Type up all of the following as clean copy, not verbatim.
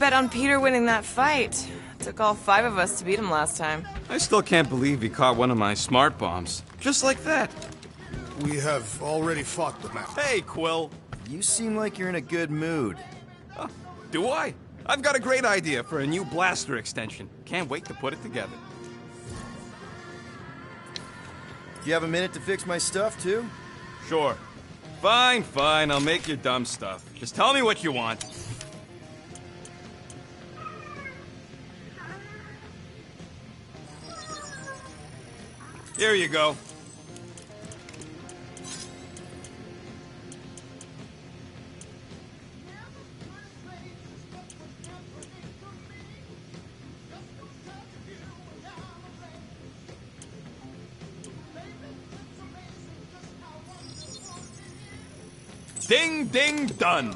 Bet on Peter winning that fight. Took all 5 of us to beat him last time. I still can't believe he caught one of my smart bombs. Just like that. We have already fought them out. Hey, Quill. You seem like you're in a good mood. Oh, do I? I've got a great idea for a new blaster extension. Can't wait to put it together. Do you have a minute to fix my stuff, too? Sure. Fine, fine. I'll make your dumb stuff. Just tell me what you want. Here you go. Ding, ding, done.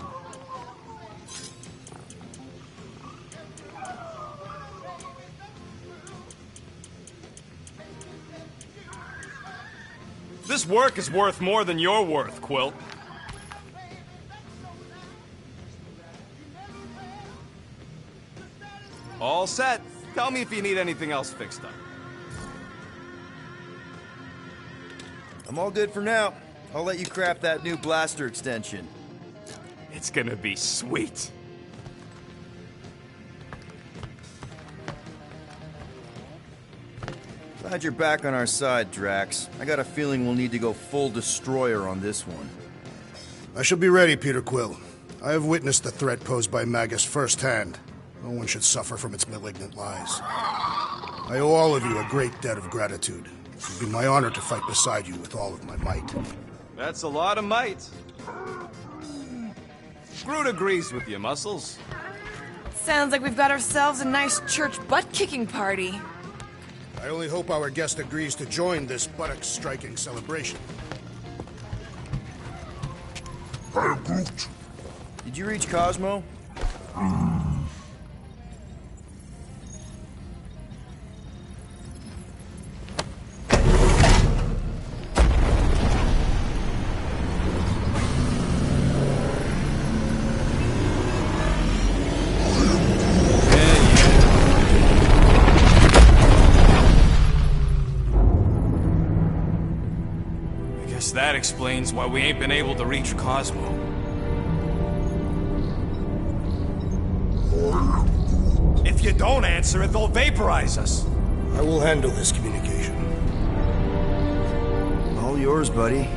This work is worth more than you're worth, Quill. All set. Tell me if you need anything else fixed up. I'm all good for now. I'll let you craft that new blaster extension. It's gonna be sweet. Glad you're back on our side, Drax. I got a feeling we'll need to go full destroyer on this one. I shall be ready, Peter Quill. I have witnessed the threat posed by Magus firsthand. No one should suffer from its malignant lies. I owe all of you a great debt of gratitude. It would be my honor to fight beside you with all of my might. That's a lot of might. Groot agrees with you, Muscles. Sounds like we've got ourselves a nice church butt-kicking party. I only hope our guest agrees to join this buttock-striking celebration. Hey, Groot. Did you reach Cosmo? That explains why we ain't been able to reach Cosmo. If you don't answer it, they'll vaporize us. I will handle this communication. All yours, buddy.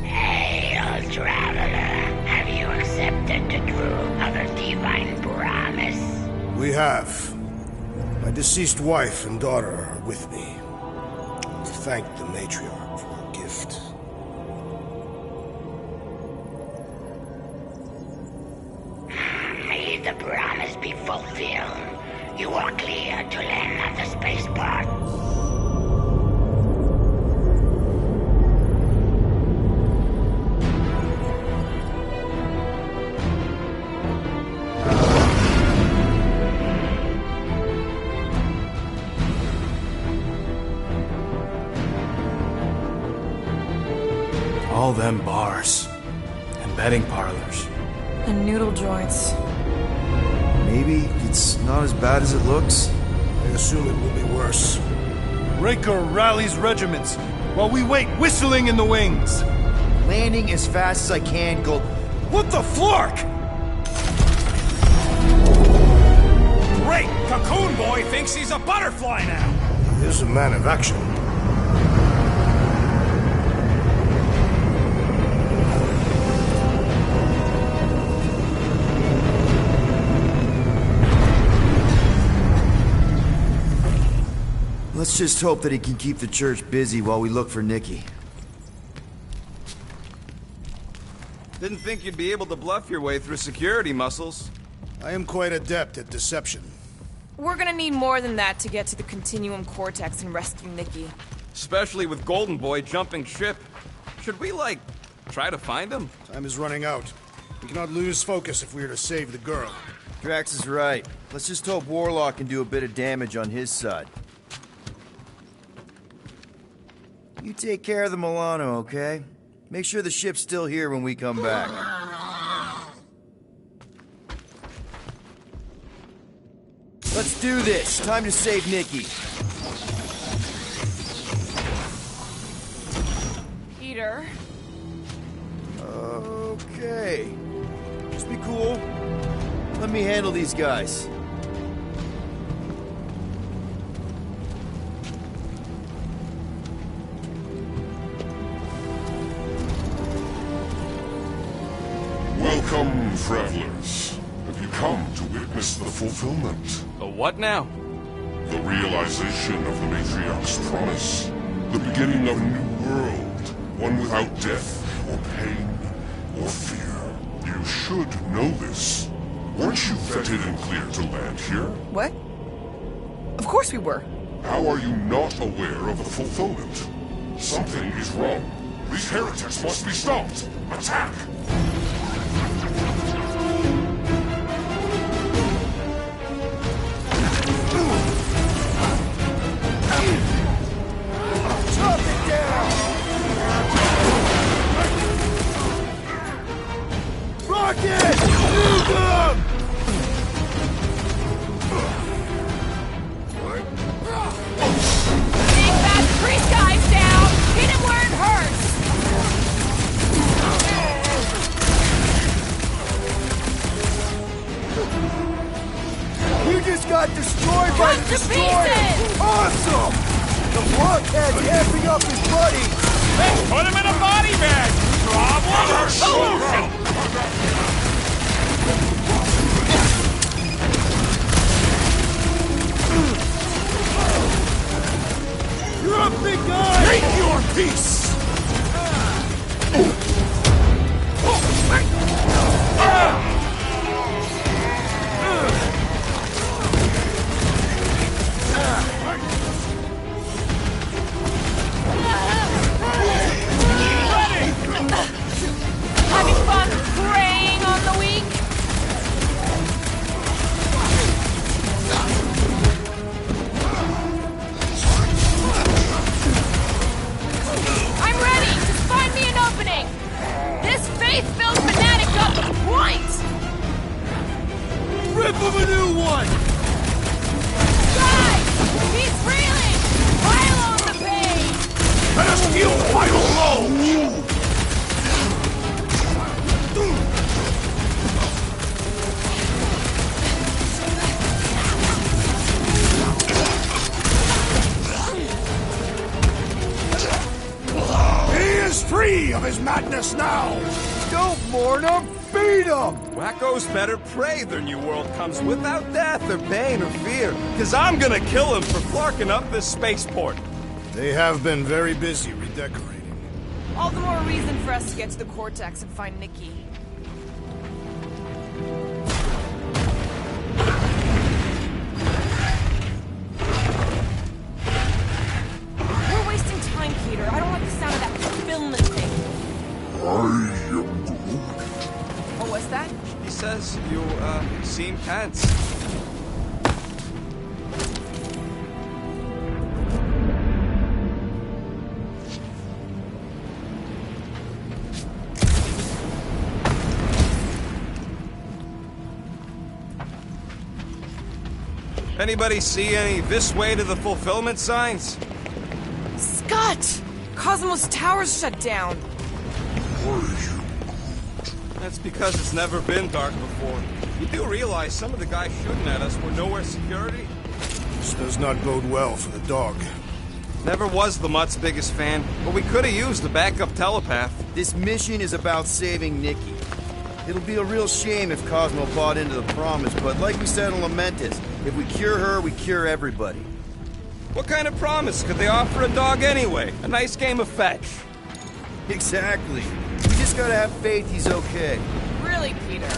Hail, traveler. Have you accepted the truth of a divine promise? We have. My deceased wife and daughter are with me. To thank the matriarch for her gift. May the promise be fulfilled. You are clear to land at the spaceport. All them bars and betting parlors. And noodle joints. Maybe it's not as bad as it looks. I assume it will be worse. Raker rallies regiments while we wait whistling in the wings. Landing as fast as I can, Gold. What the flark? Great! Cocoon Boy thinks he's a butterfly now! He is a man of action. Let's just hope that he can keep the church busy while we look for Nikki. Didn't think you'd be able to bluff your way through security, Muscles. I am quite adept at deception. We're gonna need more than that to get to the Continuum Cortex and rescue Nikki. Especially with Golden Boy jumping ship. Should we, like, try to find him? Time is running out. We cannot lose focus if we are to save the girl. Drax is right. Let's just hope Warlock can do a bit of damage on his side. You take care of the Milano, okay? Make sure the ship's still here when we come back. Let's do this. Time to save Nikki. Peter. Okay. Just be cool. Let me handle these guys. Welcome, travelers. Have you come to witness the fulfillment? The what now? The realization of the Matriarch's promise. The beginning of a new world. One without death, or pain, or fear. You should know this. Weren't you vetted and cleared to land here? What? Of course we were. How are you not aware of the fulfillment? Something is wrong. These heretics must be stopped. Attack! Chop it down! Rocket! Move them! Big bad priest guy's down! Hit him where it hurts! You just got destroyed by the Cut to destroyer! pieces! Awesome! The blockhead amping up his buddy! Let's put him in a body bag! Problem solution! You're up, big guy! Take your piece! Having fun preying on the weak? I'm ready! Just find me an opening! This faith-filled fanatic got the point! Rip him a new one! Guys! He's reeling! Pile on the pain! Let us deal final blow! He is free of his madness now! Don't mourn him! Feed him! Wacko's better prey than New World comes without death or pain or fear. Cause I'm gonna kill him for flarking up this spaceport. They have been very busy redecorating. All the more reason for us to get to the Cortex and find Nikki. We're wasting time, Peter. I don't like the sound of that fulfillment thing. I am Groot. What was that? He says you, seem tense. Anybody see any this way to the fulfillment signs? Scott! Cosmos Tower's shut down. That's because it's never been dark before. You do realize some of the guys shooting at us were nowhere security? This does not bode well for the dog. Never was the Mutt's biggest fan, but we could have used a backup telepath. This mission is about saving Nikki. It'll be a real shame if Cosmo bought into the promise, but like we said in Lamentus, if we cure her, we cure everybody. What kind of promise could they offer a dog anyway? A nice game of fetch. Exactly. We just gotta have faith he's okay. Really, Peter?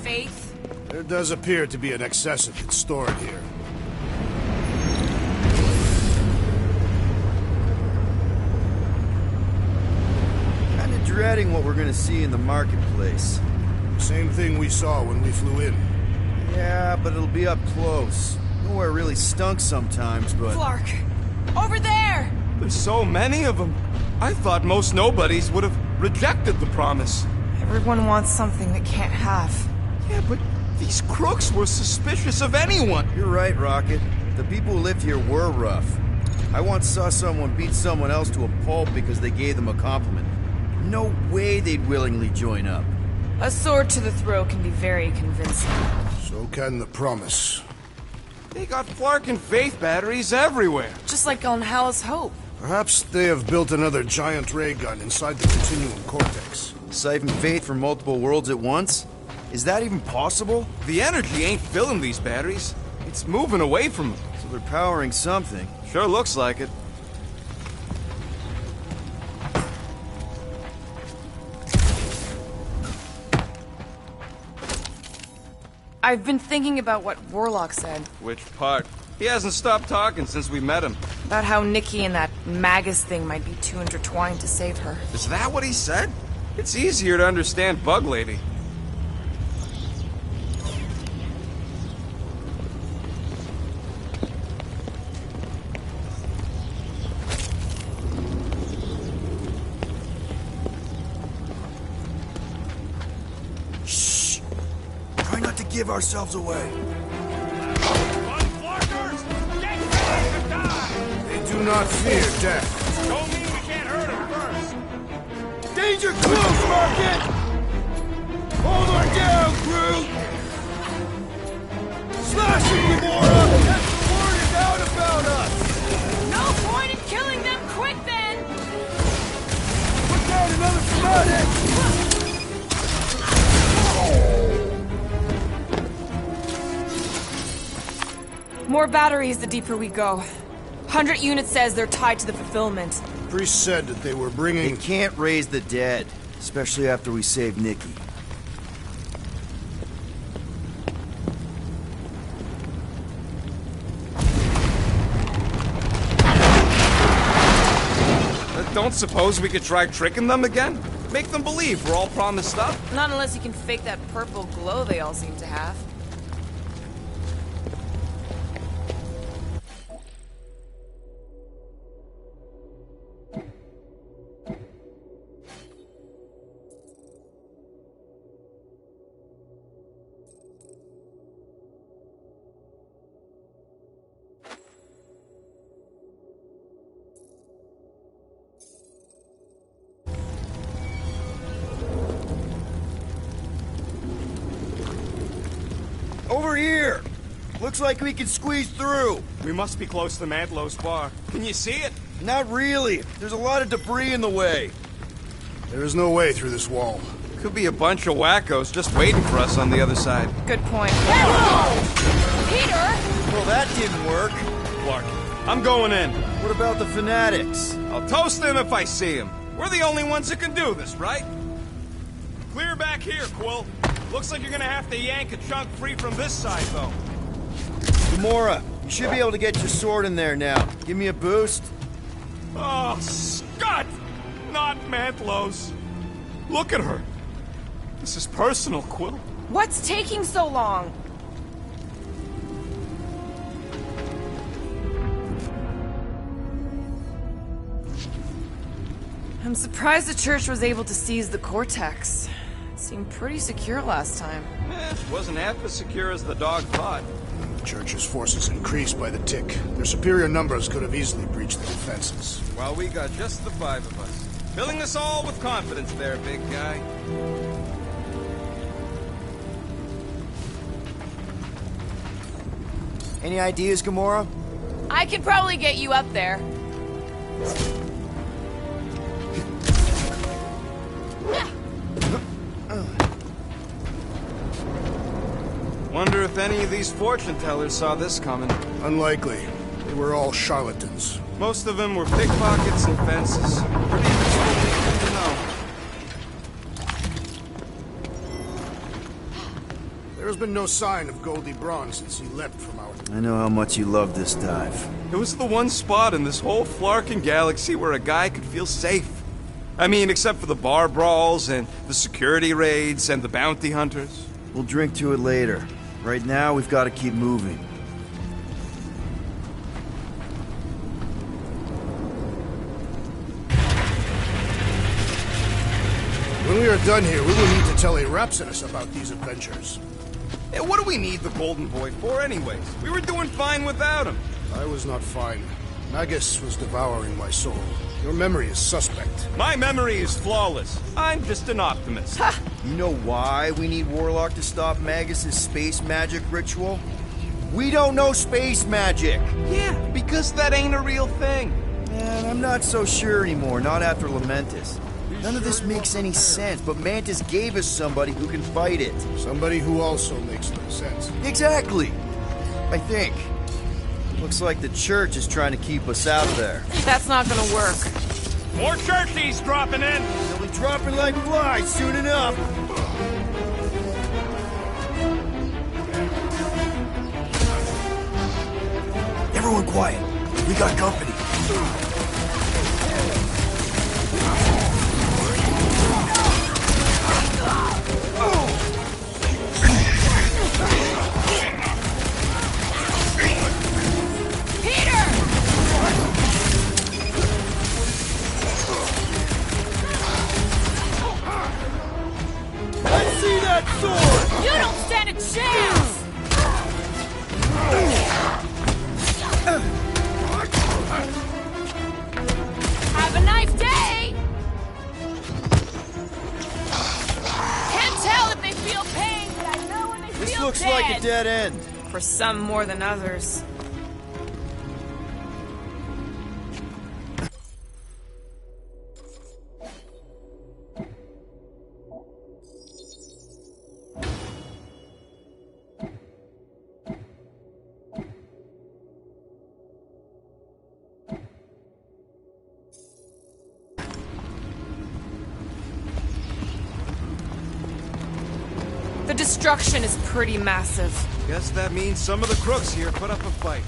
Faith? There does appear to be an excess of it stored here. Kinda dreading what we're gonna see in the marketplace. Same thing we saw when we flew in. Yeah, but it'll be up close. Nowhere really stunk sometimes, but... Clark! Over there! There's so many of them. I thought most nobodies would have rejected the promise. Everyone wants something they can't have. Yeah, but These crooks were suspicious of anyone. You're right, Rocket. The people who lived here were rough. I once saw someone beat someone else to a pulp because they gave them a compliment. No way they'd willingly join up. A sword to the throat can be very convincing. So can the promise. They got Flark and Faith batteries everywhere. Just like on Hallis Hope. Perhaps they have built another giant ray gun inside the Continuum Cortex. Siphon Faith from multiple worlds at once? Is that even possible? The energy ain't filling these batteries. It's moving away from them. So they're powering something. Sure looks like it. I've been thinking about what Warlock said. Which part? He hasn't stopped talking since we met him. About how Nikki and that Magus thing might be too intertwined to save her. Is that what he said? It's easier to understand Bug Lady. Shh! Try not to give ourselves away. They do not fear death. Don't mean we can't hurt him first. Danger close, Rocket! Hold her down, crew! Slash it, Gamora! That's the word is out about us! No point in killing them quick then! Put down another fanatic! More batteries the deeper we go. 100 units says they're tied to the fulfillment. Priest said that they were bringing... They can't raise the dead, especially after we save Nikki. Don't suppose we could try tricking them again? Make them believe we're all promised stuff? Not unless you can fake that purple glow they all seem to have. Over here! Looks like we can squeeze through. We must be close to Mantlow's bar. Can you see it? Not really. There's a lot of debris in the way. There is no way through this wall. Could be a bunch of wackos just waiting for us on the other side. Good point. Peter! Well, that didn't work. Clark, I'm going in. What about the fanatics? I'll toast them if I see him. We're the only ones that can do this, right? Clear back here, Quill. Looks like you're gonna have to yank a chunk free from this side, though. Gamora, you should be able to get your sword in there now. Give me a boost. Oh, Scott! Not Mantlow's. Look at her. This is personal, Quill. What's taking so long? I'm surprised the church was able to seize the Cortex. It seemed pretty secure last time. Wasn't half as secure as the dog thought. The Church's forces increased by the tick. Their superior numbers could have easily breached the defenses. Well, we got just the five of us. Filling us all with confidence there, big guy. Any ideas, Gamora? I could probably get you up there. Wonder if any of these fortune tellers saw this coming. Unlikely. They were all charlatans. Most of them were pickpockets and fences. Pretty good to know. There has been no sign of Goldie Braun since he leapt from our... I know how much you love this dive. It was the one spot in this whole Flarkin galaxy where a guy could feel safe. I mean, except for the bar brawls and the security raids and the bounty hunters. We'll drink to it later. Right now, we've got to keep moving. When we are done here, we will need to tell a Rhapsodus about these adventures. Hey, what do we need the Golden Boy for anyways? We were doing fine without him. I was not fine. Magus was devouring my soul. Your memory is suspect. My memory is flawless. I'm just an optimist. You know why we need Warlock to stop Magus's space magic ritual? We don't know space magic! Yeah, because that ain't a real thing. Man, I'm not so sure anymore, not after Lamentis. None of this makes any sense, but Mantis gave us somebody who can fight it. Somebody who also makes no sense. Exactly! I think. Looks like the church is trying to keep us out there. That's not gonna work. More churchies dropping in! They'll be dropping like flies soon enough! Everyone quiet. We got company. Let's see that sword! You don't stand a chance! Have a nice day! Can't tell if they feel pain, but I know when they feel This looks dead. like a dead end. For some more than others. The destruction is pretty massive. Guess that means some of the crooks here put up a fight.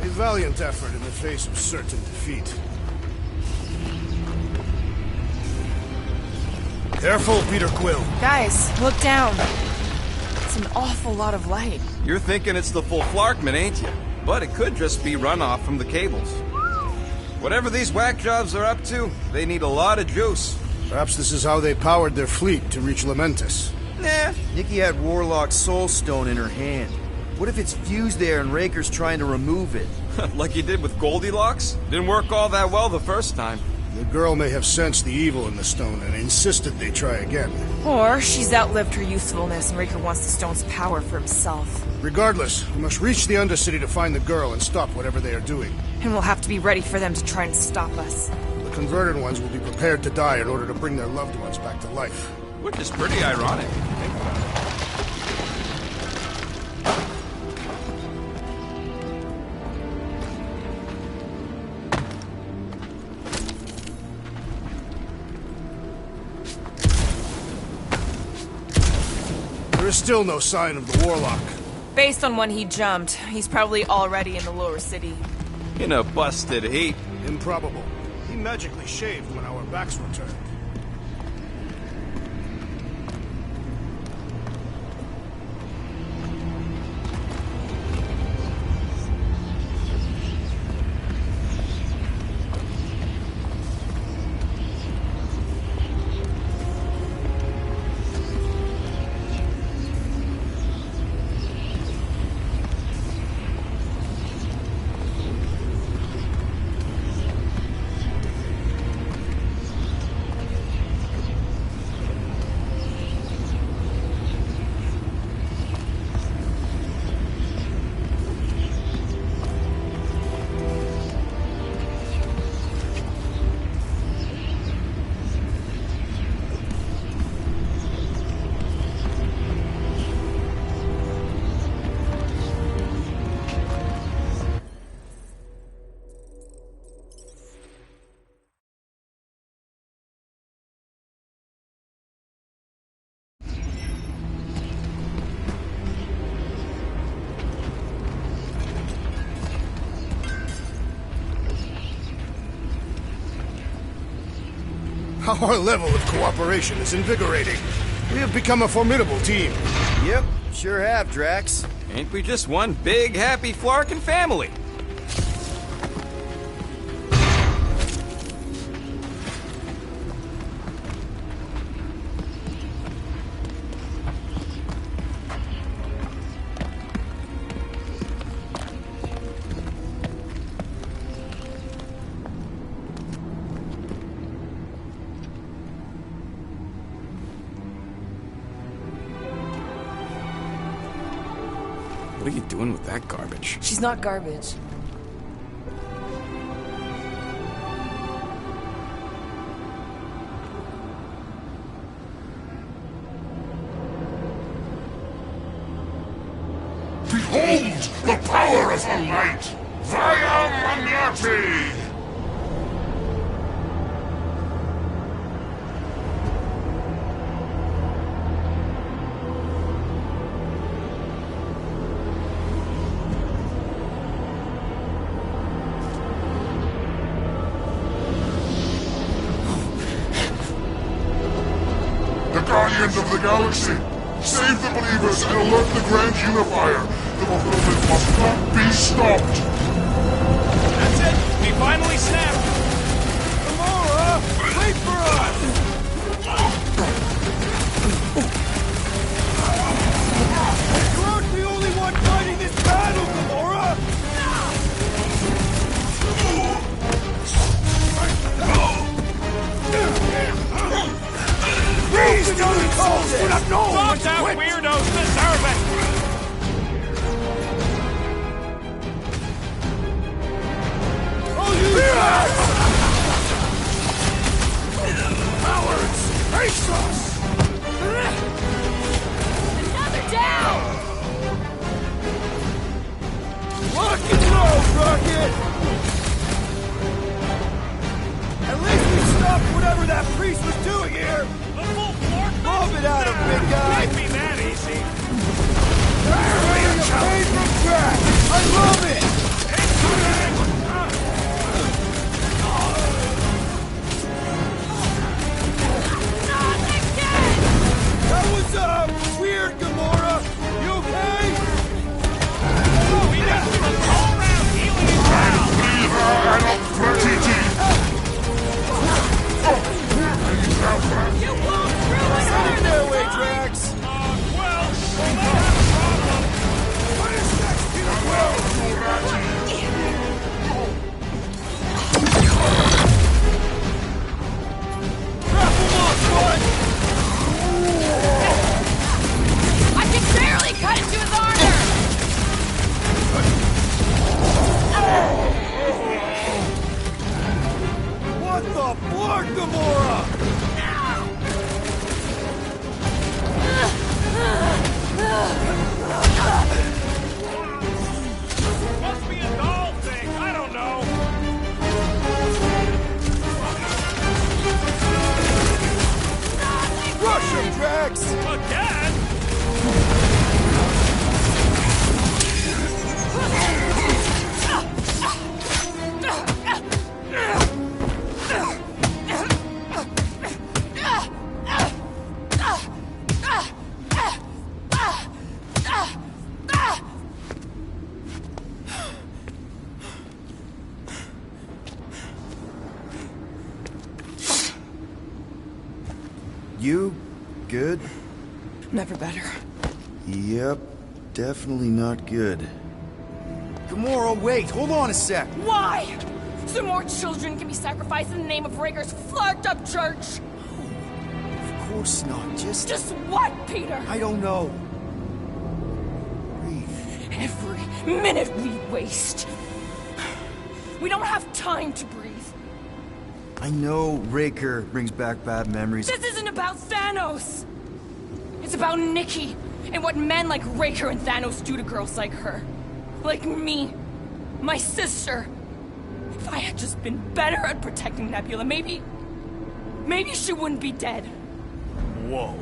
A valiant effort in the face of certain defeat. Careful, Peter Quill. Guys, look down. It's an awful lot of light. You're thinking it's the full Flarkman, ain't you? But it could just be runoff from the cables. Whatever these whack jobs are up to, they need a lot of juice. Perhaps this is how they powered their fleet to reach Lamentis. Nah. Nikki had Warlock's soul stone in her hand. What if it's fused there and Raker's trying to remove it? Like he did with Goldilocks? Didn't work all that well the first time. The girl may have sensed the evil in the stone and insisted they try again. Or she's outlived her usefulness and Raker wants the stone's power for himself. Regardless, we must reach the Undercity to find the girl and stop whatever they are doing. And we'll have to be ready for them to try and stop us. The converted ones will be prepared to die in order to bring their loved ones back to life. Which is pretty ironic if you think about it. There is still no sign of the Warlock. Based on when he jumped, he's probably already in the lower city. In a busted heat. Improbable. He magically shaved when our backs were turned. Our level of cooperation is invigorating. We have become a formidable team. Yep, sure have, Drax. Ain't we just one big, happy Flarkin family? What are you doing with that garbage? She's not garbage. Behold the power of her light! Vaya Maniati! The Guardians of the Galaxy! Save the believers and alert the Grand Unifier! The fulfillment must not be stopped! That's it! We finally snapped! Gamora! Wait for us! You aren't the only one fighting this battle, Gamora! These calls would have known what that weirdos deserve it! Oh, you cowards! Face us! Another down! Lock and load, Rocket! At least we stopped whatever that priest was doing here! Move it out of big guy! Can't be that easy! Paid from crack! I love it! That was, weird, Gamora! You okay? Oh, we got to all around healing and ground! You won't ruin her! Stay there, way, Drax! Well, that's a problem! What is next, Peter Quill? Wrap him up, bud! I can barely cut into his armor! What the fuck, Gamora? Must be a doll thing. I don't know. Rush him, Drax! Again? You good? Never better. Yep, definitely not good. Gamora, wait, hold on a sec. Why? So more children can be sacrificed in the name of Raker's flarked up church? Of course not, just Just what, Peter? I don't know. Breathe. Every minute we waste. We don't have time to breathe. I know Raker brings back bad memories. This isn't about Thanos. It's about Nikki and what men like Raker and Thanos do to girls like her. Like me. My sister. If I had just been better at protecting Nebula, maybe she wouldn't be dead. Whoa.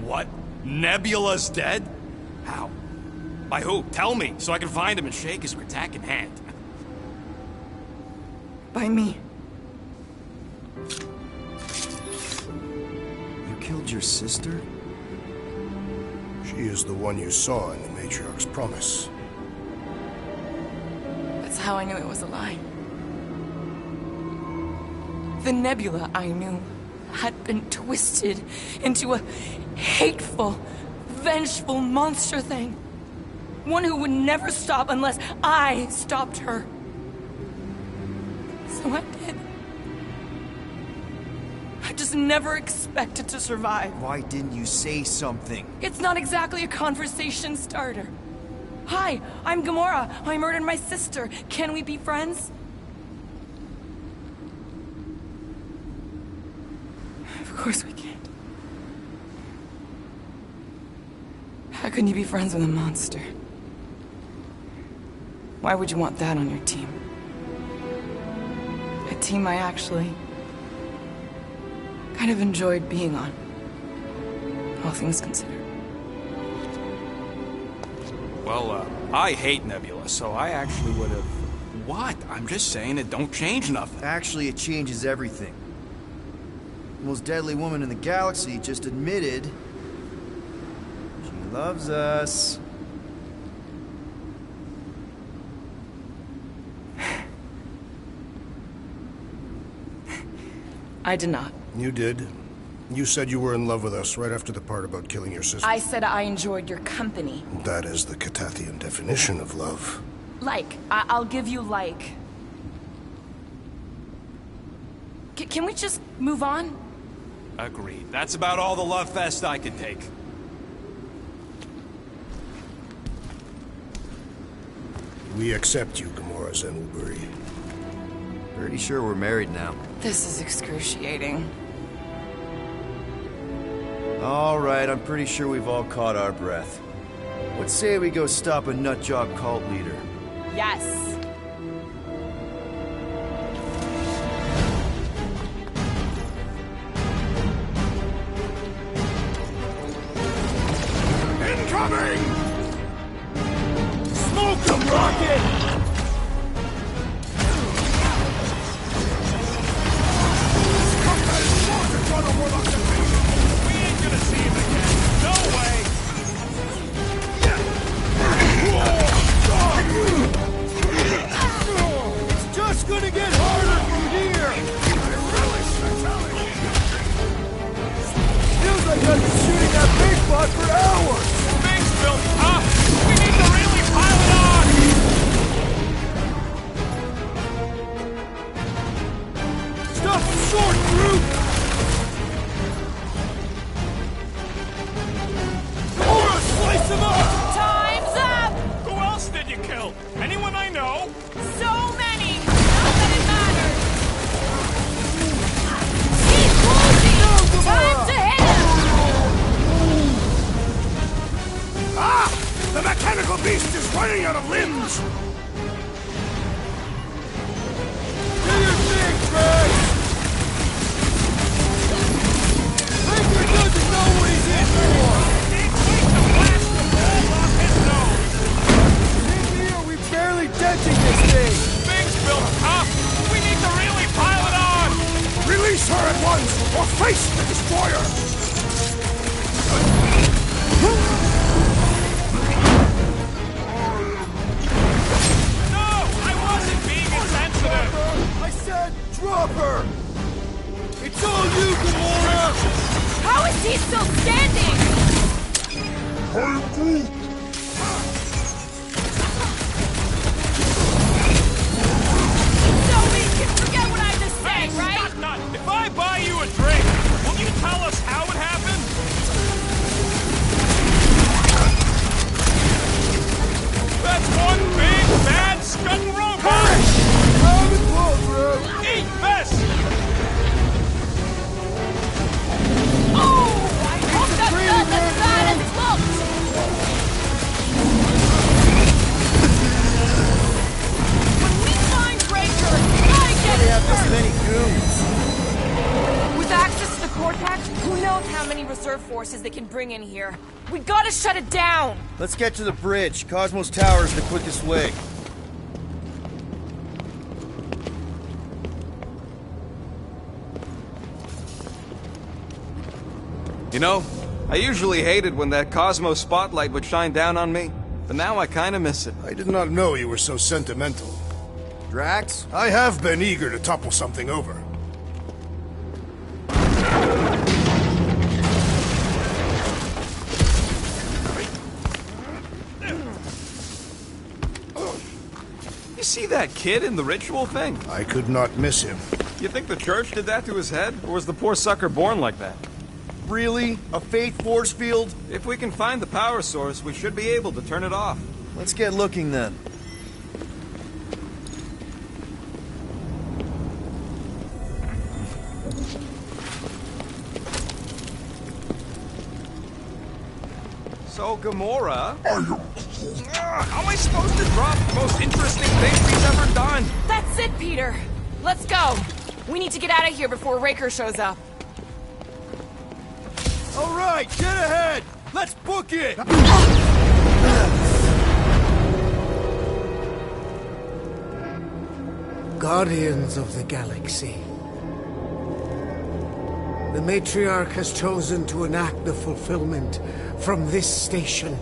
What? Nebula's dead? How? By who? Tell me, so I can find him and shake his Ratak in hand. By me. You killed your sister? She is the one you saw in the Matriarch's promise. That's how I knew it was a lie. The Nebula I knew had been twisted into a hateful, vengeful monster thing. One who would never stop unless I stopped her. So I did. I just never expected to survive. Why didn't you say something? It's not exactly a conversation starter. Hi, I'm Gamora. I murdered my sister. Can we be friends? Of course we can't. How can you be friends with a monster? Why would you want that on your team? A team I actually kind of enjoyed being on, all things considered. Well, I hate Nebula, so I actually would have... What? I'm just saying it don't change nothing. Actually, it changes everything. The most deadly woman in the galaxy just admitted she loves us. I did not. You did. You said you were in love with us right after the part about killing your sister. I said I enjoyed your company. That is the Catathian definition of love. Like. I'll give you like. Can we just move on? Agreed. That's about all the love fest I can take. We accept you, Gamora Zenuburi. Pretty sure we're married now. This is excruciating. All right, I'm pretty sure we've all caught our breath. Let's say we go stop a nutjob cult leader. Yes. Incoming! Smoke them, Rocket! We ain't gonna see him again. No way! It's just gonna get harder from here! Feels like I've been shooting that big spot for hours! Things built up! We need to really pile it on! Stop short, group! Gamora, slice him up! Time's up! Who else did you kill? Anyone I know? So many! Not that it matters! Keep pushing! Time to hit him! Ah! The mechanical beast is running out of limbs! Do your thing, Greg! Baker doesn't know what he's in for! Can't wait to blast the ball off his nose! In here, we barely denting this thing! Things built up! We need to really pile it on! Release her at once, or face the destroyer! No! I wasn't being insensitive! I said drop her! It's all you, Gamora! How is he still standing? So we can forget what I just said, right? Nut, if I buy you a drink, will you tell us how it happened? That's one big, bad, scudding robot! Have it close, bro! Eat this! Oh! I hope that's not as bad as it looked! When we find Breaker, we gotta get They it have this first! many goons. With access to the Cortex, who knows how many reserve forces they can bring in here? We gotta shut it down! Let's get to the bridge. Cosmos Tower is the quickest way. You know, I usually hated when that Cosmo spotlight would shine down on me, but now I kinda miss it. I did not know you were so sentimental. Drax? I have been eager to topple something over. You see that kid in the ritual thing? I could not miss him. You think the church did that to his head? Or was the poor sucker born like that? Really? A faith force field? If we can find the power source, we should be able to turn it off. Let's get looking then. So, Gamora... how am I supposed to drop the most interesting thing we've ever done? That's it, Peter. Let's go. We need to get out of here before Raker shows up. All right, get ahead! Let's book it! Guardians of the Galaxy. The Matriarch has chosen to enact the fulfillment from this station.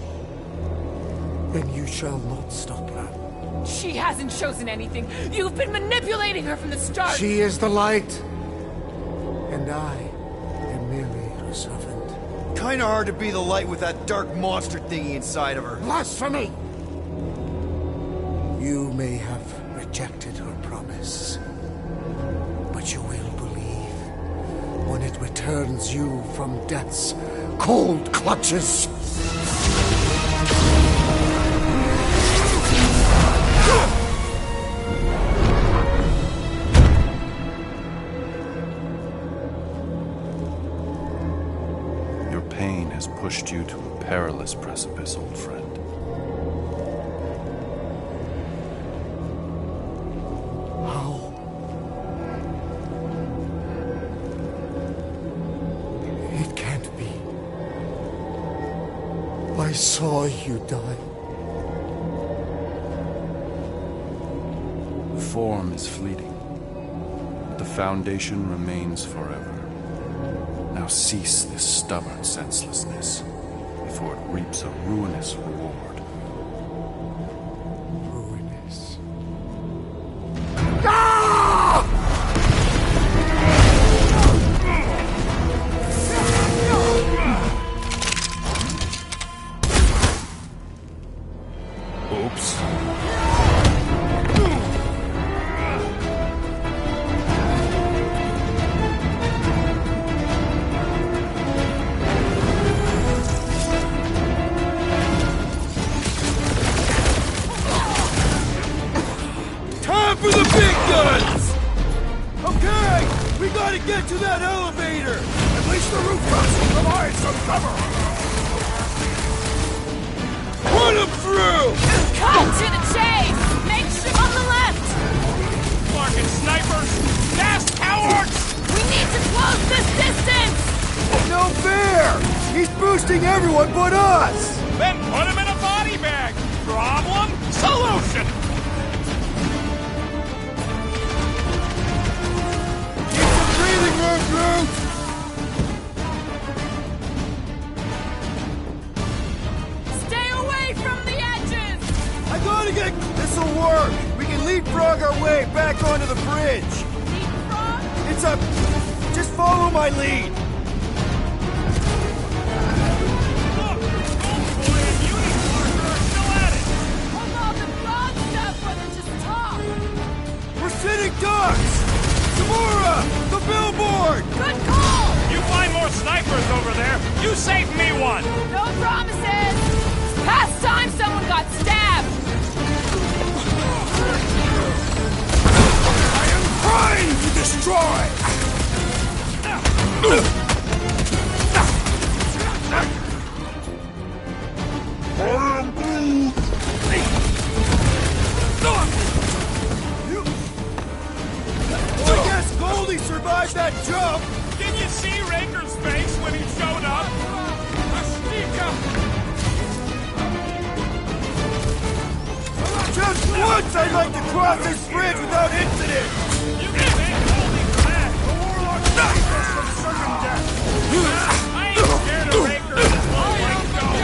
And you shall not stop her. She hasn't chosen anything. You've been manipulating her from the start. She is the light. And I am merely her servant. Kinda hard to be the light with that dark monster thingy inside of her. Blasphemy! You may have rejected her promise, but you will believe when it returns you from death's cold clutches. Your pain has pushed you to a perilous precipice, old friend. I saw you die. Form is fleeting, but the foundation remains forever. Now cease this stubborn senselessness, before it reaps a ruinous reward. Ruinous. Oops. Time for the big guns! Okay, we gotta get to that elevator! At least the rooftops provide some cover! Run them through! Cut to the chase! Make sure on the left! Fucking snipers! Fast cowards! We need to close this distance! No fair! He's boosting everyone but us! Then put him in a body bag! Problem? Solution! Keep some breathing room, Groot! Stay away from the edges! I gotta get... This'll work! We can leapfrog our way back onto the bridge! Leapfrog? It's a... Just follow my lead! Look! Goldboy and Unicorn are still at it! Hold on, the broad stuff, brother, just talk! We're sitting ducks! Tamura! The billboard! Good call! You find more snipers over there, you save me one! No promises! It's past time someone got stabbed! I am trying to destroy! I guess Goldie survived that jump! Did you see Raker's face when he showed up? Just once I'd like to cross this bridge without incident! You can thank Goldie for that! The Warlock saved us from certain death! I ain't scared of Raker and his little white dog!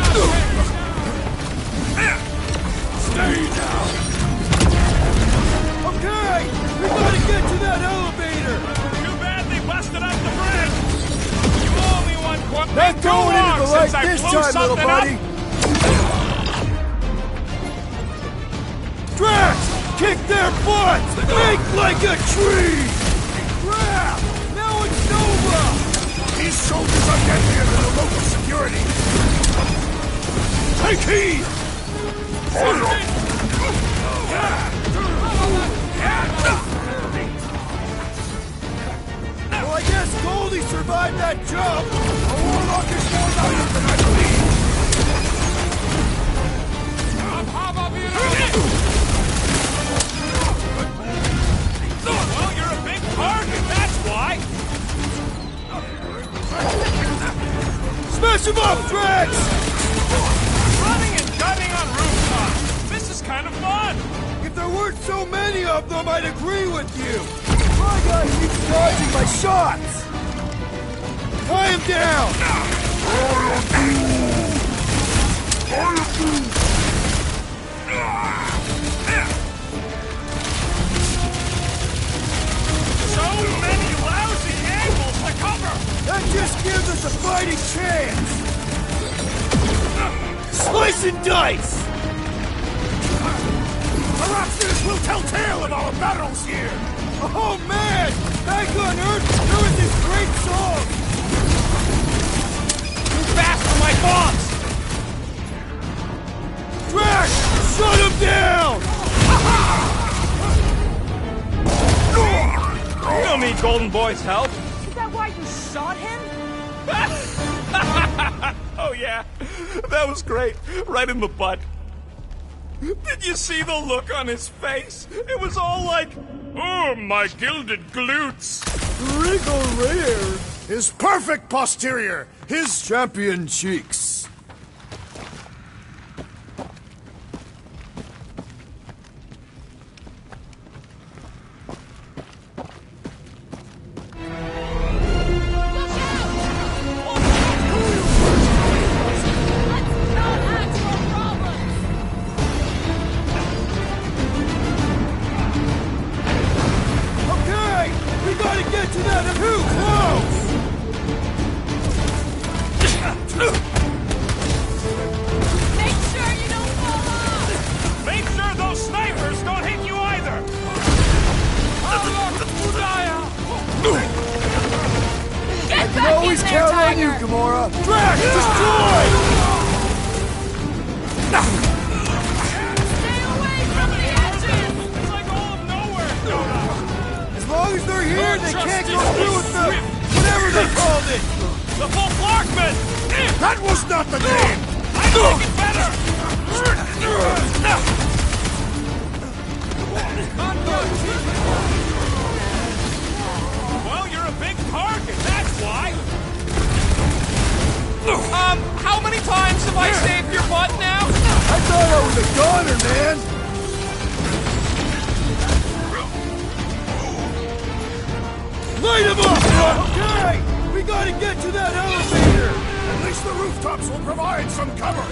Stay down! Okay! We gotta get to that elevator! Too bad they busted up the bridge! You owe me one quart. Not going into the light this time, little buddy! Drax! Kick their butts! Make like a tree! Crap! Now it's Nova! These soldiers are deadlier than the local security! Take heed! Well, I guess Goldie survived that jump. A warlock is more valuable than I believe. Well, you're a big target, that's why! Smash him up, Drax! Running and gunning on rooftops! This is kind of fun! If there weren't so many of them, I'd agree with you. My guy keeps dodging my shots! Tie him down! So many lousy angles to cover! That just gives us a fighting chance! Slice and dice! Our options will tell tale of our battles here! Oh man! Back on Earth, there was this great song! Too fast for my bombs! Drax! Shut him down! You don't need Golden Boy's help! Is that why you shot him? Oh yeah, that was great. Right in the butt. Did you see the look on his face? It was all like, oh, my gilded glutes. Regal rear. His perfect posterior. His champion cheeks. Okay! We gotta get to that too close! Make sure you don't fall off! Make sure those snipers don't hit you either. Get I back always in there, count on you, Tiger! Gamora! Drax, destroy! Stay away from the edges! It's like all of nowhere. As long as they're here, they Just can't as go through with the... whatever they called it! The full Flarkman. That was not the name! I like it better. Well, you're a big target, that's why. How many times have I saved your butt now? I thought I was a goner, man! Light him up! Okay! We gotta get to that elevator! At least the rooftops will provide some cover.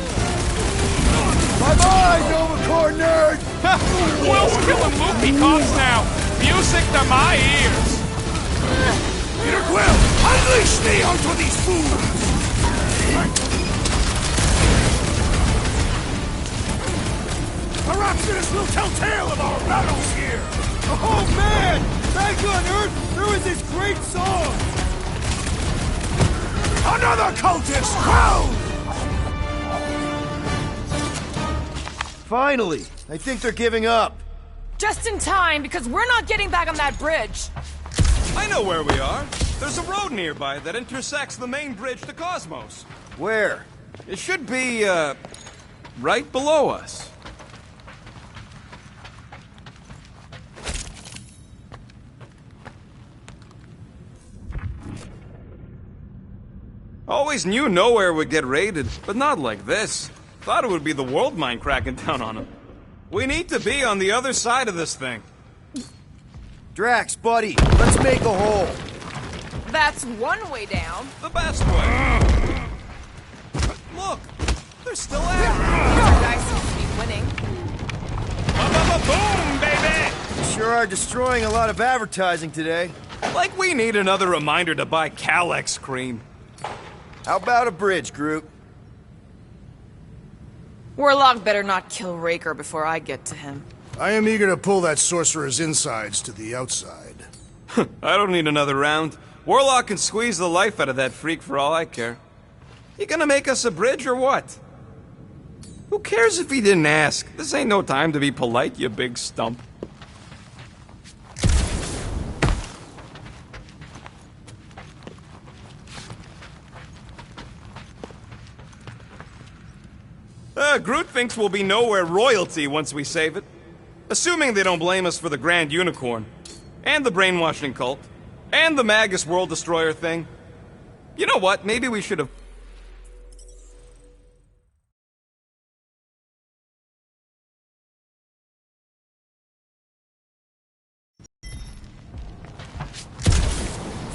Bye-bye, Novacore nerd! Will's killing movie cops now. Music to my ears. Peter Quill, unleash me onto these fools! Our options will tell tale of our battles here! Oh man! Back on Earth, there was this great song! Another cultist crowned! Finally! I think they're giving up. Just in time, because we're not getting back on that bridge. I know where we are. There's a road nearby that intersects the main bridge to Cosmos. Where? It should be, right below us. Always knew nowhere would get raided, but not like this. Thought it would be the world mine cracking down on them. We need to be on the other side of this thing. Drax, buddy, let's make a hole. That's one way down. The best way. Look, they're still at Paradise seems to be winning. Boom, baby! You sure are destroying a lot of advertising today. it. Like we need another reminder to buy Calyx cream. How about a bridge, Groot? Warlock better not kill Raker before I get to him. I am eager to pull that sorcerer's insides to the outside. I don't need another round. Warlock can squeeze the life out of that freak for all I care. You gonna make us a bridge or what? Who cares if he didn't ask? This ain't no time to be polite, you big stump. Groot thinks we'll be nowhere royalty once we save it. Assuming they don't blame us for the Grand Unicorn, and the brainwashing cult, and the Magus World Destroyer thing. You know what? Maybe we should have...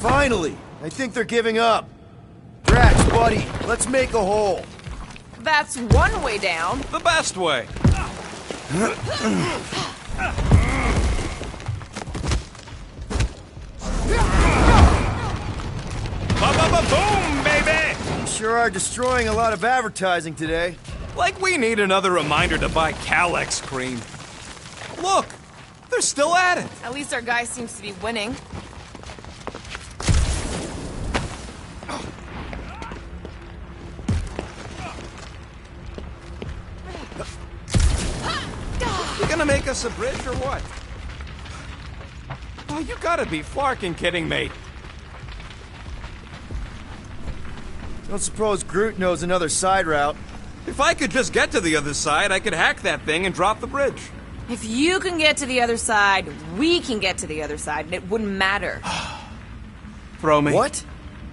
Finally! I think they're giving up. Drax, buddy, let's make a hole. That's one way down. The best way. Ba-ba-ba-boom, baby! You sure are destroying a lot of advertising today. Like we need another reminder to buy Calex cream. Look, they're still at it. At least our guy seems to be winning. You gonna make us a bridge or what? Oh, you gotta be flarking kidding me. Don't suppose Groot knows another side route. If I could just get to the other side, I could hack that thing and drop the bridge. If you can get to the other side, we can get to the other side, and it wouldn't matter. Throw me. What?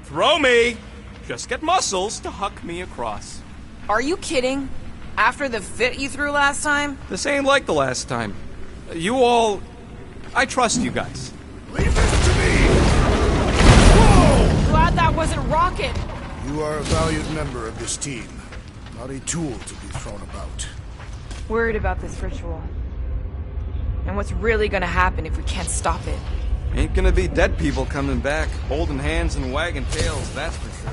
Throw me! Just get muscles to huck me across. Are you kidding? After the fit you threw last time? This ain't like the last time. You all... I trust you guys. Leave this to me! Glad that wasn't Rocket. You are a valued member of this team, not a tool to be thrown about. Worried about this ritual. And what's really gonna happen if we can't stop it? Ain't gonna be dead people coming back, holding hands and wagging tails, that's for sure.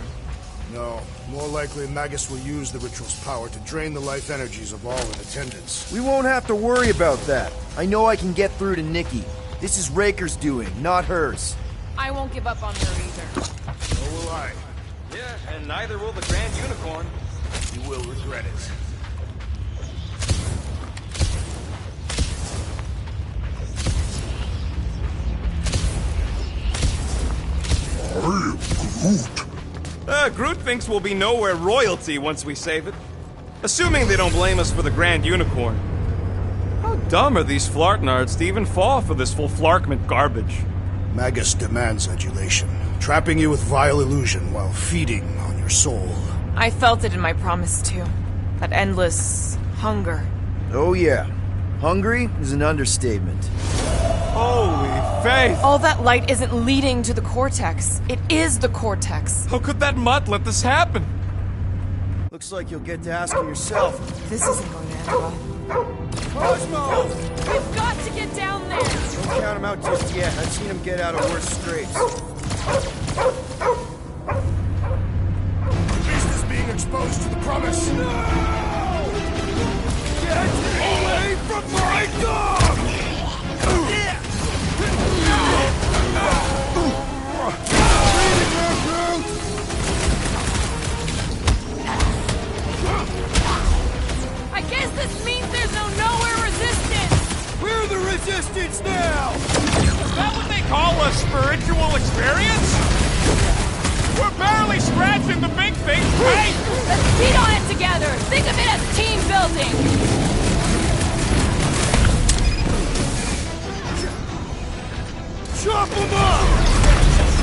No, more likely Magus will use the ritual's power to drain the life energies of all in attendance. We won't have to worry about that. I know I can get through to Nikki. This is Raker's doing, not hers. I won't give up on her either. So will I. Yeah, and neither will the Grand Unicorn. You will regret it. I am Groot. Groot thinks we'll be nowhere royalty once we save it. Assuming they don't blame us for the Grand Unicorn. How dumb are these flartnards to even fall for this full flarkment garbage? Magus demands adulation, trapping you with vile illusion while feeding on your soul. I felt it in my promise too. That endless hunger. Oh yeah. Hungry is an understatement. Holy faith! All that light isn't leading to the cortex. It is the cortex. How could that mutt let this happen? Looks like you'll get to asking yourself. This isn't going to end well. Cosmo! We've got to get down there! Don't count him out just yet. I've seen him get out of worse scrapes. The beast is being exposed to the promise. No! Get away from my dog! I guess this means there's no nowhere resistance! We're the resistance now! Is that what they call a spiritual experience? We're barely scratching the big thing, right? Let's beat on it together! Think of it as team building! Chop him up!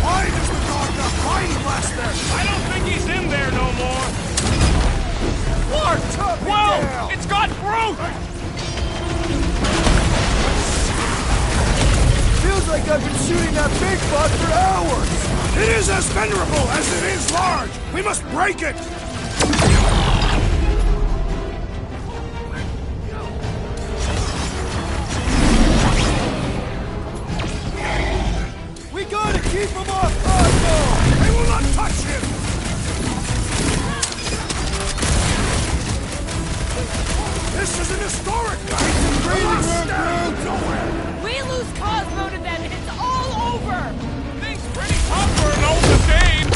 Why does the dog not find Blaster? I don't think he's in there no more. Clark, chop him down! Whoa! It's got Groot! Feels like I've been shooting that big bug for hours! It is as venerable as it is large! We must break it! We gotta keep him off Cosmo! They will not touch him! This is an historic night! Nowhere! We lose Cosmo to them and it's all over! Thing's pretty tough for an old decade.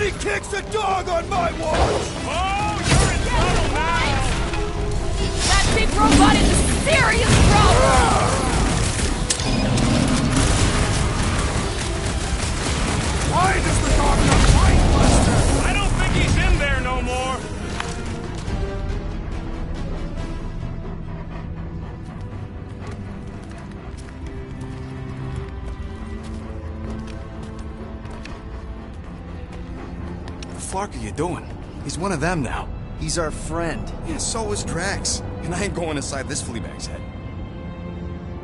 Nobody kicks a dog on my watch! Oh, you're in trouble now! That big robot is a serious problem! Why does the dog not fight, Buster? I don't think he's in there no more! What the fuck are you doing? He's one of them now. He's our friend. Yeah, so is Drax. And I ain't going inside this fleabag's head.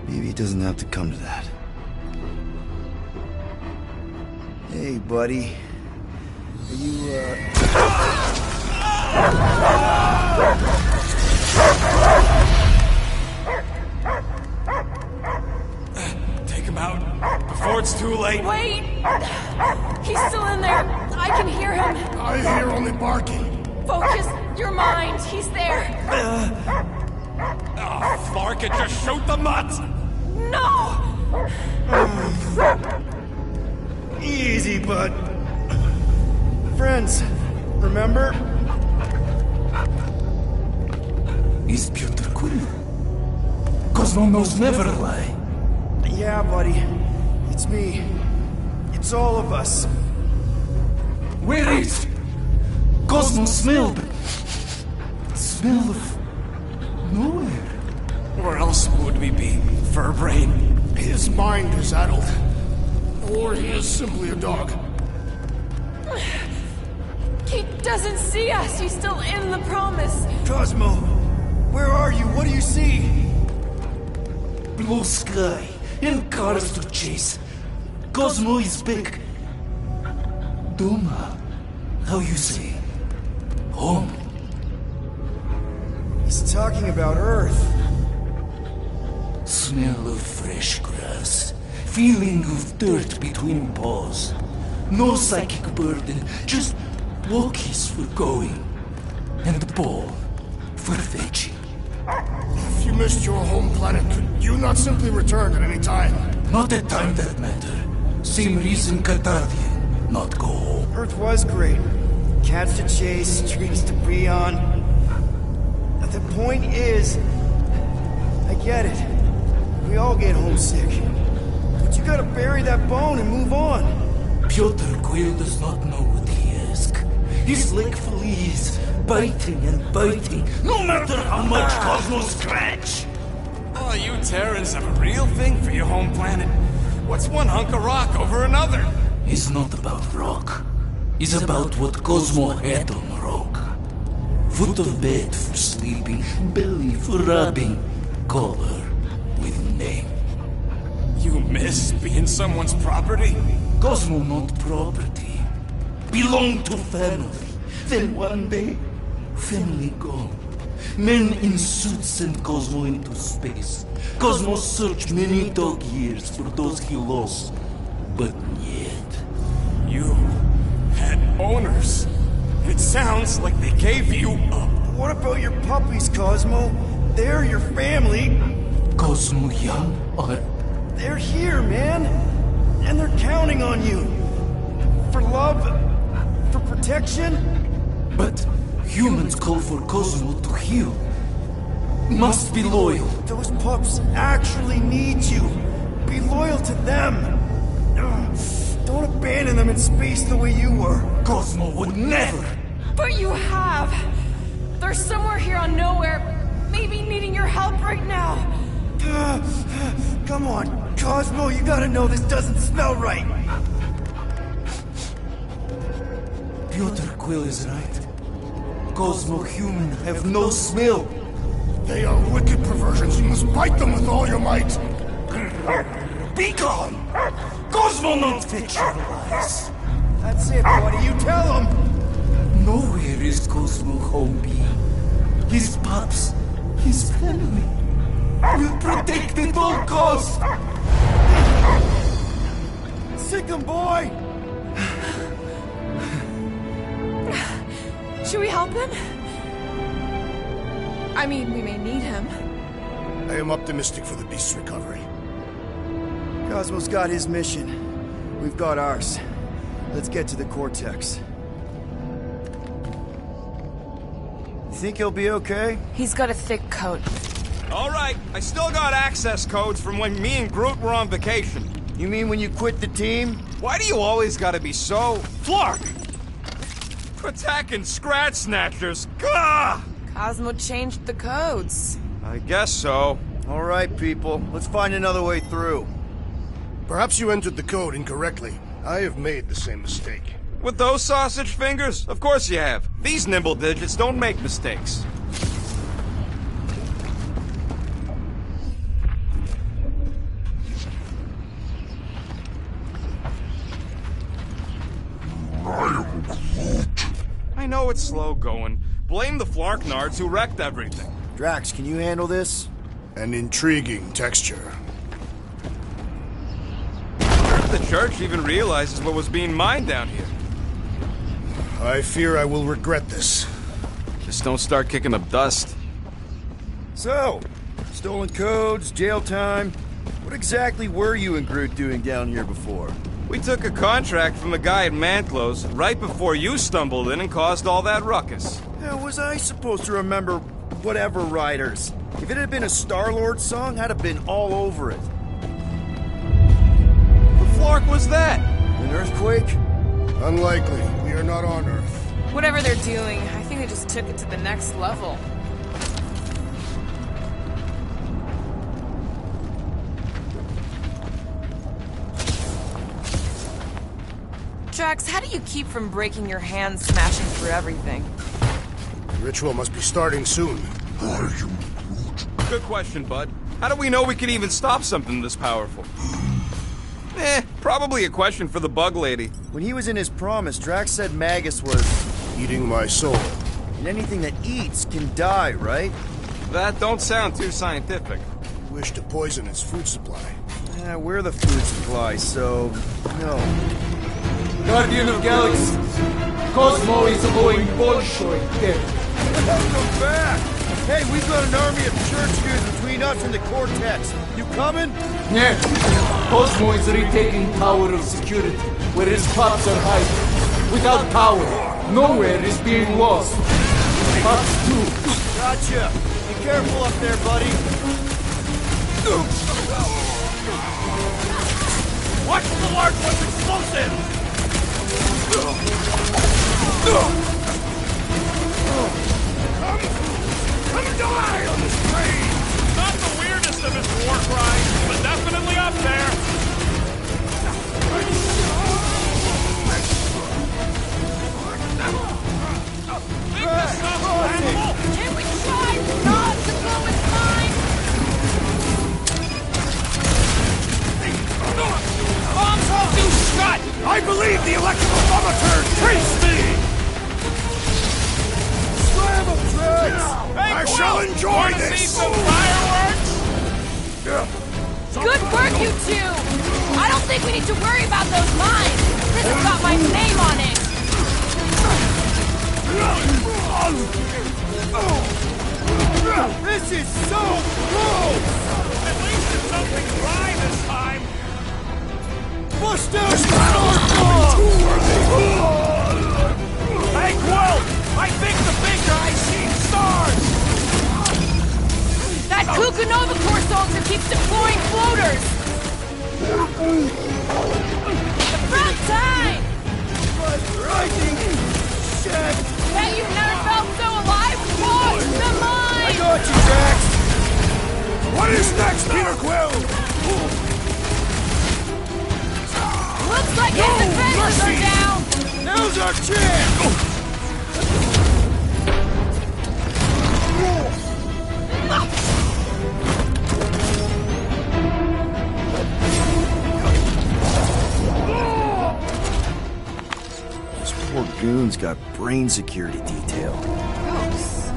Maybe it doesn't have to come to that. Hey, buddy. Are you, Take him out before it's too late. Wait! He's still in there. I can hear him. I hear only barking. Focus your mind. He's there. Oh, Clark, it just shoot the nuts! No! easy, bud. Friends, remember? Is Peter Quill? Cosmo knows never lie. Yeah, buddy. It's me. It's all of us. Where is Cosmo smelled? Smell of nowhere. Where else would we be? Furbrain. His mind is addled. Or he is simply a dog. He doesn't see us. He's still in the promise. Cosmo, where are you? What do you see? Blue sky and cars to chase. Cosmo is back. Doma, how you say? Home. He's talking about Earth. Smell of fresh grass. Feeling of dirt between paws. No psychic burden, just walkies for going. And the ball for fetching. If you missed your home planet, could you not simply return at any time? Not at time that matter. Same reason Catardian not go home. Earth was great. Cats to chase, trees to be on. But the point is, I get it. We all get homesick. But you gotta bury that bone and move on. Piotr Quill does not know what he asks. He's like fleas, biting and biting, no matter how much Cosmo scratch. Oh, you Terrans have a real thing for your home planet. What's one hunk of rock over another? It's not about rock. It's about what Cosmo had on rock. Foot of bed for sleeping, belly for rubbing, color with name. You miss being someone's property? Cosmo not property. Belong to family. Then one day, family gone. Men in suits send Cosmo into space. Cosmo searched many dog years for those he lost. But yet... You had owners. It sounds like they gave you up. What about your puppies, Cosmo? They're your family. Cosmo young or... They're here, man. And they're counting on you. For love, for protection. But humans call for Cosmo to heal. Must be loyal. Those pups actually need you. Be loyal to them. Don't abandon them in space the way you were. Cosmo would never. But you have. They're somewhere here on Nowhere, maybe needing your help right now. Come on, Cosmo, you gotta know this doesn't smell right. Piotr Quill is right. Cosmo human have no smell. They are wicked perversions. You must bite them with all your might. Be gone! Cosmo not fetch your lies. That's it, buddy. You tell him. Nowhere is Cosmo home be. His pups, his family, will protect at all costs. Sick him, boy. Should we help him? I mean, we may need him. I am optimistic for the beast's recovery. Cosmo's got his mission. We've got ours. Let's get to the Cortex. think he'll be okay? He's got a thick coat. All right, I still got access codes from when me and Groot were on vacation. You mean when you quit the team? Why do you always gotta be so... Flark! Attacking Scratch Snatchers! Gah! Cosmo changed the codes. I guess so. All right, people. Let's find another way through. Perhaps you entered the code incorrectly. I have made the same mistake. With those sausage fingers? Of course you have. These nimble digits don't make mistakes. I know it's slow going. Blame the Flarknards who wrecked everything. Drax, can you handle this? An intriguing texture. If the church even realizes what was being mined down here. I fear I will regret this. Just don't start kicking up dust. So, stolen codes, jail time. What exactly were you and Groot doing down here before? We took a contract from a guy at Manclose right before you stumbled in and caused all that ruckus. How was I supposed to remember whatever riders? If it had been a Star-Lord song, I'd have been all over it. What Flark was that? An earthquake? Unlikely. We are not on Earth. Whatever they're doing, I think they just took it to the next level. Drax, how do you keep from breaking your hands smashing through everything? The ritual must be starting soon. Good question, bud. How do we know we can even stop something this powerful? Probably a question for the bug lady. When he was in his promise, Drax said Magus was... eating my soul. And anything that eats can die, right? That don't sound too scientific. Wish to poison its food supply. We're the food supply, so... no. Guardian of Galaxies, Cosmo is owing Bolshoi debt. Welcome back! Hey, we've got an army of church dudes between us and the Cortex. You coming? Yeah. Cosmo is retaking tower of security, where his pops are hiding. Without power, nowhere is being lost. Pops too. Gotcha. Be careful up there, buddy. Watch the large one's explosive! Come die on this train! Not the weirdest of his war cries, but definitely up there. Think this stuff's flammable? Can we try not to blow his mind? Bombs won't do shut! I believe the electrical thermometer traced me! Slam him, Drax! Hey, I shall enjoy wanna this! see some fireworks? Good work, you two! I don't think we need to worry about those mines! This has got my name on it! This is so close! At least it's something dry this time! Bust down the sword bomb! Hey, Quill! I think the big guy's seen stars! That Kukunova Corps soldier keeps deploying floaters! About time! Rising! Shit! Bet you've never felt so alive before! The mine! I got you, Drax! What is next, Peter Quill? Looks like his defenses are down! Now's our chance! Those poor goons got brain security detail. Gross.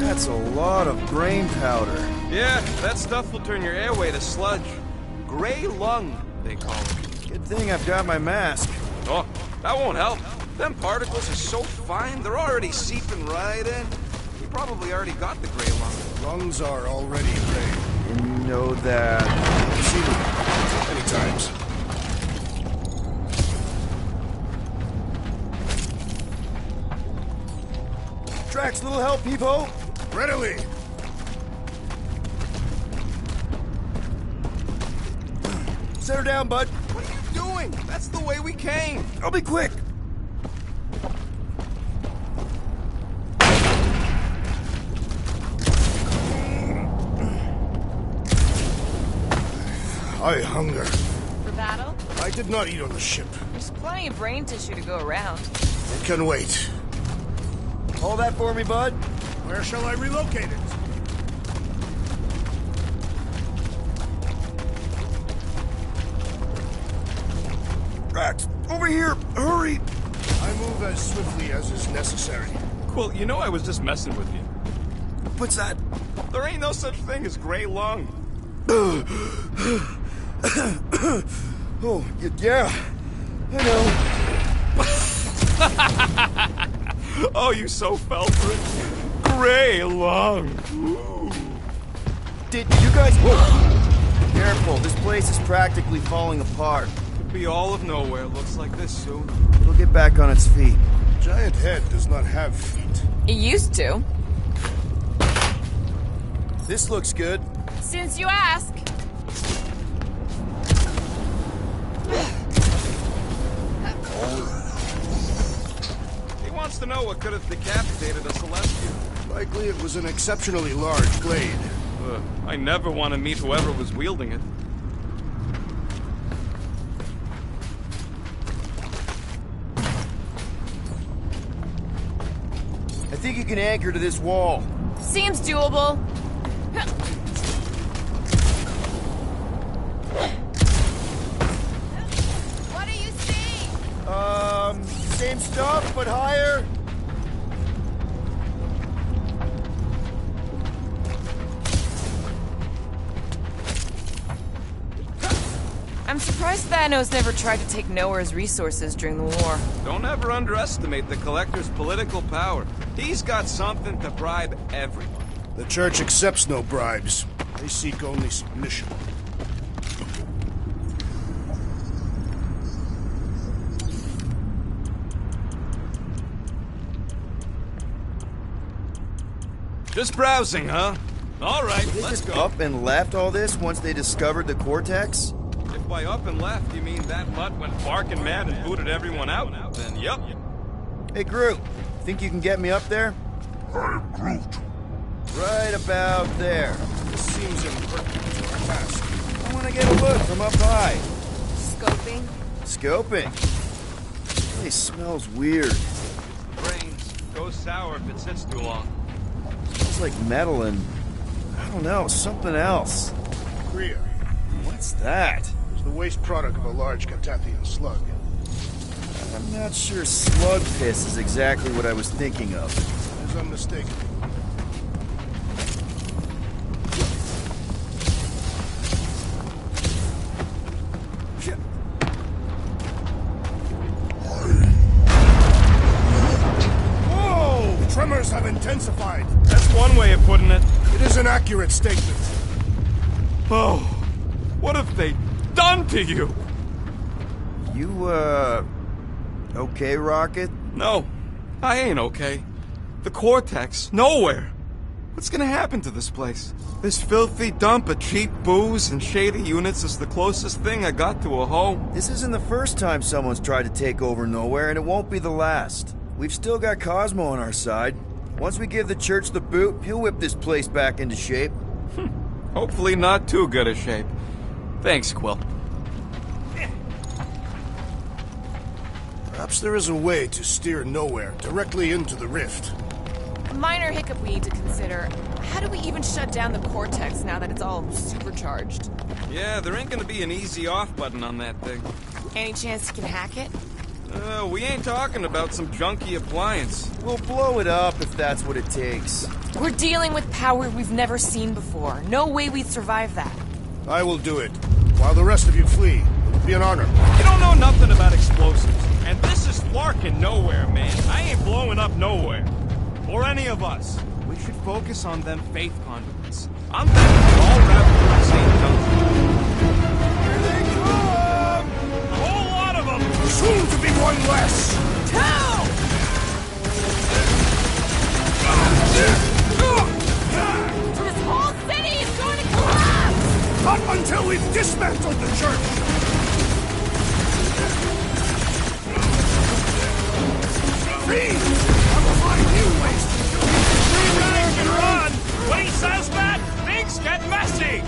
That's a lot of brain powder. Yeah, that stuff will turn your airway to sludge. Gray lung, they call it. Good thing I've got my mask. Oh, that won't help. Them particles are so fine, they're already seeping right in. We probably already got the gray lung. Lungs are already gray. And you know that... Seen them many times. Drax, little help, Peepo? Readily. Set her down, bud. What are you doing? That's the way we came. I'll be quick. I hunger. For battle? I did not eat on the ship. There's plenty of brain tissue to go around. It can wait. Hold that for me, bud. Where shall I relocate it? Drax, over here! Hurry! I move as swiftly as is necessary. Quill, you know I was just messing with you. What's that? There ain't no such thing as gray lung. Oh, yeah. I know. Oh, you so fell for it. Gray lung. Ooh. Did you guys... Whoa! Careful, this place is practically falling apart. Could be all of nowhere. Looks like this soon. It'll get back on its feet. Giant head does not have feet. It used to. This looks good. Since you ask. He wants to know what could have decapitated a Celestial. Likely it was an exceptionally large blade. I never want to meet whoever was wielding it. I think you can anchor to this wall. Seems doable. What do you see? Same stuff, but higher. I'm surprised Thanos never tried to take Nowhere's resources during the war. Don't ever underestimate the Collector's political power. He's got something to bribe everyone. The Church accepts no bribes. They seek only submission. Just browsing, huh? All right, They let's just go. up and left all this once they discovered the Cortex? If by up and left you mean that mutt went barking mad and booted everyone out, then yup. Hey, Groot. Think you can get me up there? I am Groot. Right about there. This seems impertinent to our task. I want to get a look from up high. Scoping? Scoping. This place smells weird. Brains go sour if it sits too long. Smells like metal and... I don't know, something else. Kriya What's that? is the waste product of a large Catathian slug. I'm not sure slug piss is exactly what I was thinking of. It is unmistakable. Whoa! Tremors have intensified. That's one way of putting it. It is an accurate statement. Oh, what have they done to you? You, okay, Rocket? No, I ain't okay. The Cortex, nowhere. What's gonna happen to this place? This filthy dump of cheap booze and shady units is the closest thing I got to a home. This isn't the first time someone's tried to take over Nowhere, and it won't be the last. We've still got Cosmo on our side. Once we give the Church the boot, he'll whip this place back into shape. Hopefully not too good a shape. Thanks, Quill. Perhaps there is a way to steer Nowhere directly into the rift. A minor hiccup we need to consider. How do we even shut down the Cortex now that it's all supercharged? Yeah, there ain't gonna be an easy off button on that thing. Any chance you can hack it? We ain't talking about some junky appliance. We'll blow it up if that's what it takes. We're dealing with power we've never seen before. No way we'd survive that. I will do it. While the rest of you flee, it will be an honor. You don't know nothing about explosives. And this is Flarkin' Nowhere, man. I ain't blowing up Nowhere. Or any of us. We should focus on them faith conduits. I'm betting we're all wrapped in the same junction. Here they come! A whole lot of them! Soon to be one less! Two! dismantled the church! Thieves! I will find new ways to do it! Free ride and run! When he says that, things get messy!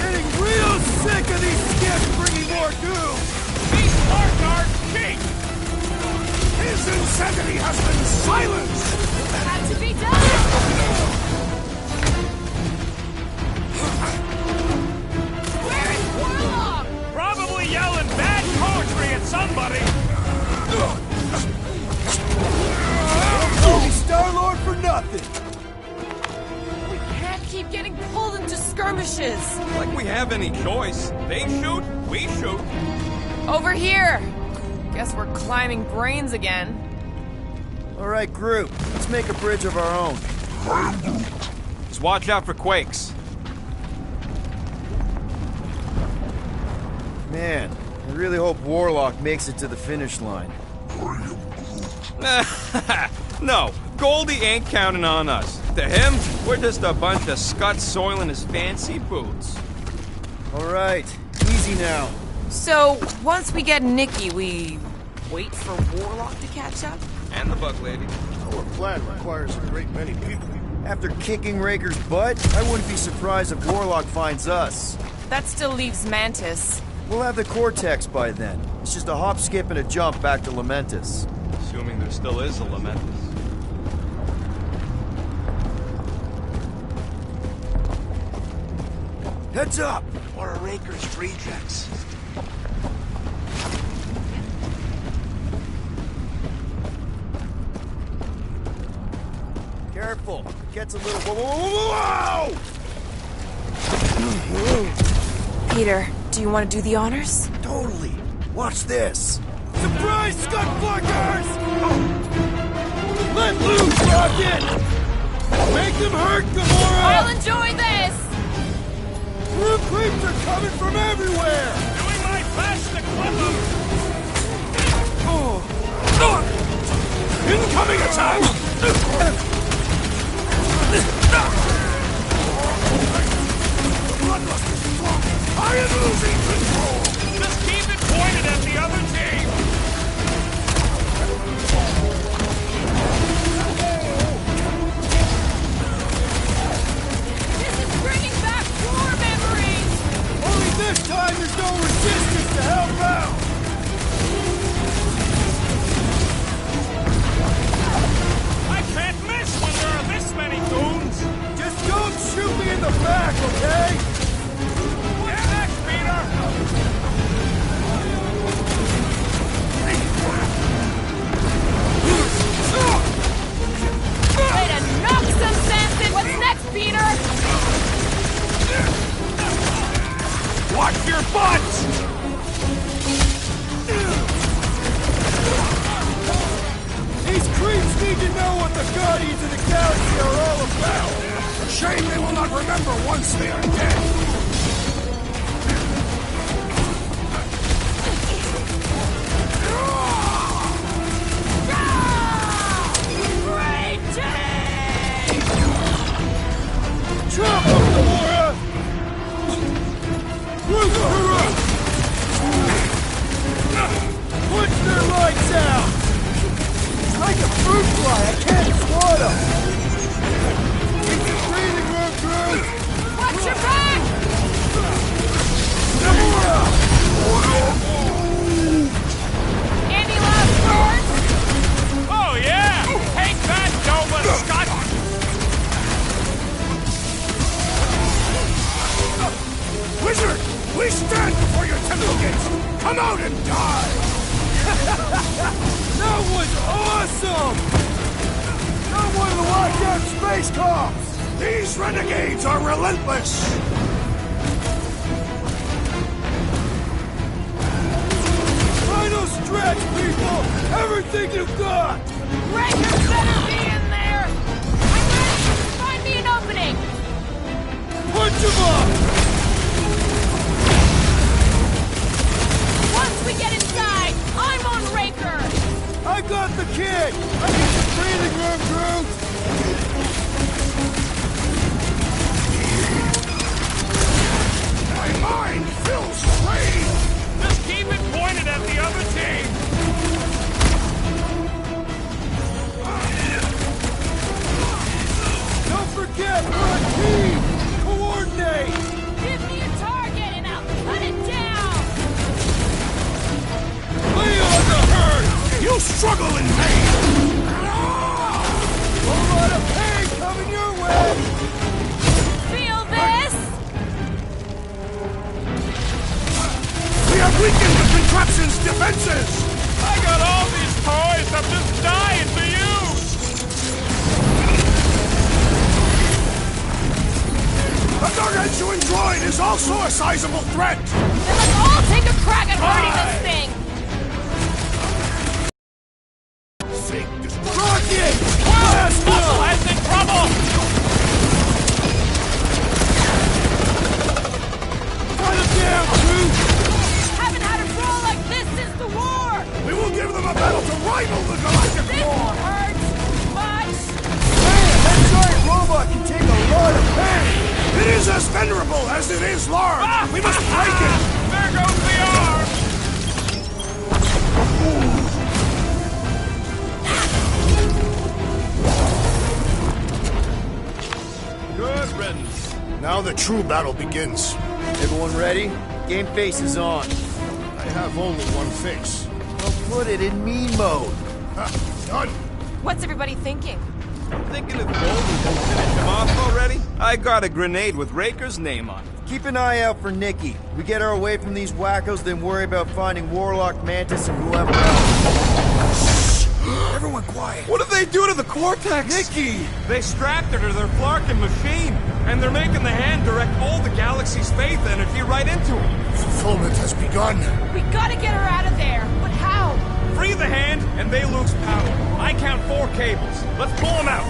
Getting real sick of these skips bringing more doom! These Clark are cheap! His insanity has been silenced! Had to be done! Where is Warlock? Probably yelling bad poetry at somebody! Don't call me Star-Lord for nothing! We can't keep getting pulled into skirmishes. Like we have any choice. They shoot, we shoot. Over here. Guess we're climbing brains again. Alright, group. Let's make a bridge of our own. Just watch out for quakes. Man, I really hope Warlock makes it to the finish line. No, Goldie ain't counting on us. To him, we're just a bunch of scuts soiling his fancy boots. Alright, easy now. So, once we get Nikki, we wait for Warlock to catch up? And the bug lady. Our plan requires a great many people. After kicking Raker's butt, I wouldn't be surprised if Warlock finds us. That still leaves Mantis. We'll have the Cortex by then. It's just a hop, skip, and a jump back to Lamentus. Assuming there still is a Lamentus. Heads up! Or a Raker's rejects. Careful. It gets a little... Whoa! Peter, do you want to do the honors? Totally. Watch this. Surprise, Scud Fluckers! Let loose, Rocket! Make them hurt, Gamora! I'll enjoy this! Blue creeps are coming from everywhere! Doing my best to clip them! Incoming attack! I am losing control! Just keep it pointed at the other team! This is bringing back war memories! Only this time there's no resistance to help out! I can't miss when there are this many goons! Just don't shoot me in the back, okay? What's next, Peter? Way to knock some sense in! What's next, Peter? Watch your butts! These creeps need to know what the Guardians of the Galaxy are all about! Shame they will not remember once they are dead! Great team! Chop up, Gamora! Bring her up! Punch their lights out! It's like a fruit fly, I can't swat them! Keep your breathing room, Groot! Watch your back! Gamora! Any last words? Oh yeah! Take that, Nova Scott! Wizard! We stand before your temple gates! Come out and die! That was awesome! I'm one of the lockdown space cops! These renegades are relentless! Final stretch, people! Everything you've got! Raker better be in there! I'm ready! Find me an opening! Punch him up! Once we get inside, I'm on Raker! I got the kid! I need the breathing room, Groot! You struggle in pain! A lot of pain coming your way! Feel this? We have weakened the contraption's defenses! I got all these toys, I'm just dying to use! The gargantuan droid is also a sizable threat! Then let's all take a crack at hurting this thing! Rocket! Muscle has in trouble! Cut him down, Groot! Haven't had a roll like this since the war! We will give them a battle to rival the Galactic This War! hurts much! Man, that giant robot can take a lot of pain! It is as venerable as it is large! We must break it! There goes the arm! Good riddance. Now the true battle begins. Everyone ready? Game face is on. I have only one face. Well, put it in me mode. Done! What's everybody thinking? Thinking if Bolton can finish him off already? I got a grenade with Raker's name on it. Keep an eye out for Nikki. We get her away from these wackos, then worry about finding Warlock, Mantis, and whoever else. Everyone quiet! What did they do to the Cortex? Nikki! They strapped her to their Flarkin machine, and they're making the hand direct all the galaxy's faith energy right into it. Fulfillment has begun. We gotta get her out of there! But how? Free the hand, and they lose power. I count 4 cables. Let's pull them out.